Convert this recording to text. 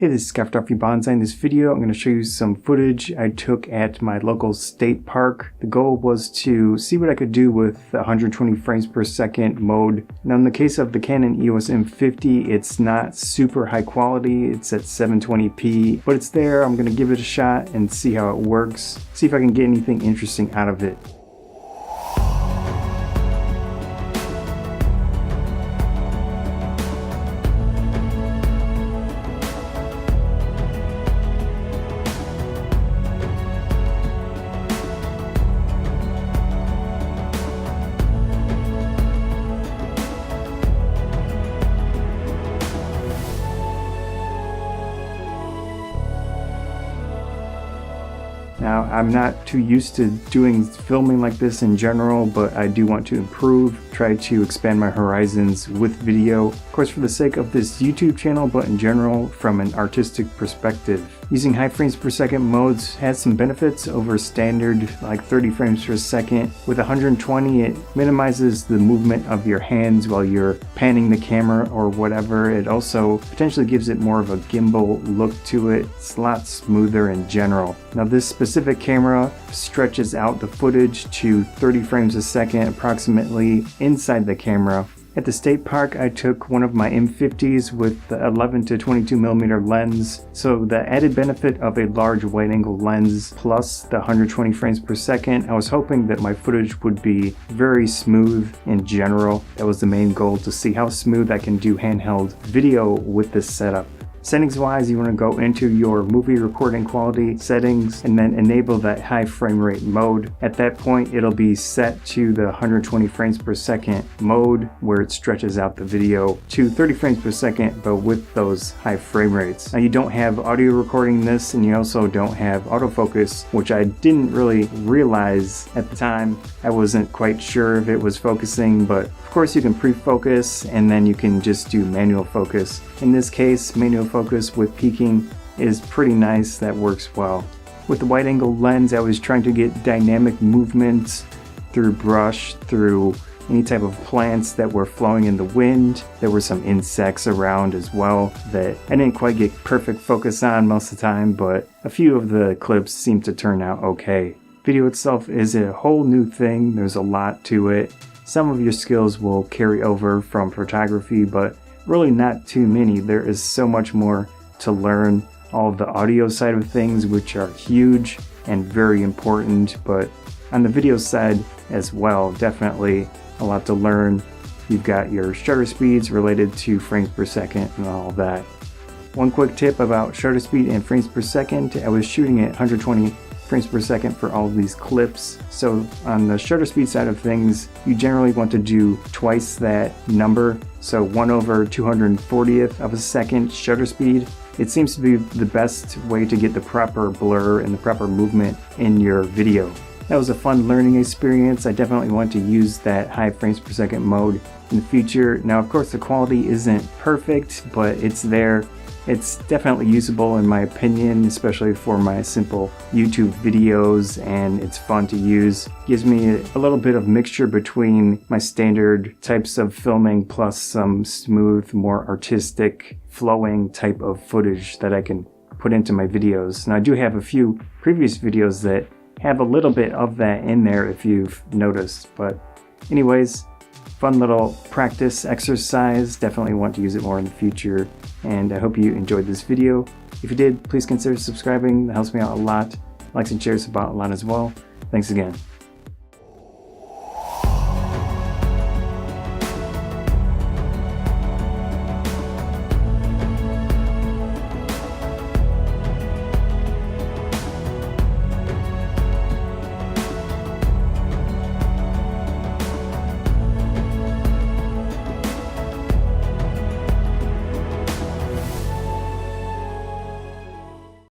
Hey, this is Photography Bonsai. In this video, I'm going to show you some footage I took at my local state park. The goal was to see what I could do with 120 frames per second mode. Now, in the case of the Canon EOS M50, it's not super high quality. It's at 720p, but it's there. I'm going to give it a shot and see how it works. See if I can get anything interesting out of it. Now, I'm not too used to doing filming like this in general, but I do want to improve, try to expand my horizons with video. Of course, for the sake of this YouTube channel, but in general, from an artistic perspective. Using high frames per second modes has some benefits over standard, like 30 frames per second. With 120, it minimizes the movement of your hands while you're panning the camera or whatever. It also potentially gives it more of a gimbal look to it. It's a lot smoother in general. Now, this specific camera stretches out the footage to 30 frames a second approximately inside the camera. At the state park, I took one of my M50s with the 11 to 22mm lens, so the added benefit of a large wide-angle lens plus the 120 frames per second, I was hoping that my footage would be very smooth in general. That was the main goal, to see how smooth I can do handheld video with this setup. Settings wise, you want to go into your movie recording quality settings and then enable that high frame rate mode. At that point, it'll be set to the 120 frames per second mode, where it stretches out the video to 30 frames per second, but with those high frame rates. Now, you don't have audio recording this, and you also don't have autofocus, which I didn't really realize at the time. I wasn't quite sure if it was focusing, but of course you can pre-focus and then you can just do manual focus. In this case, manual focus with peaking is pretty nice. That works well. With the wide angle lens, I was trying to get dynamic movements through brush, through any type of plants that were flowing in the wind. There were some insects around as well that I didn't quite get perfect focus on most of the time, but a few of the clips seemed to turn out okay. Video itself is a whole new thing. There's a lot to it. Some of your skills will carry over from photography, but really not too many. There is so much more to learn. All of the audio side of things, which are huge and very important, but on the video side as well, definitely a lot to learn. You've got your shutter speeds related to frames per second and all that. One quick tip about shutter speed and frames per second, I was shooting at 120 frames per second for all of these clips. So on the shutter speed side of things, you generally want to do twice that number. So 1/240th of a second shutter speed. It seems to be the best way to get the proper blur and the proper movement in your video. That was a fun learning experience. I definitely want to use that high frames per second mode in the future. Now, of course, the quality isn't perfect, but it's there. It's definitely usable in my opinion, especially for my simple YouTube videos, and it's fun to use. Gives me a little bit of mixture between my standard types of filming plus some smooth, more artistic, flowing type of footage that I can put into my videos. And I do have a few previous videos that have a little bit of that in there if you've noticed. But anyways, fun little practice exercise. Definitely want to use it more in the future, and I hope you enjoyed this video. If you did, please consider subscribing. That helps me out a lot. Likes and shares help out a lot as well. Thanks again.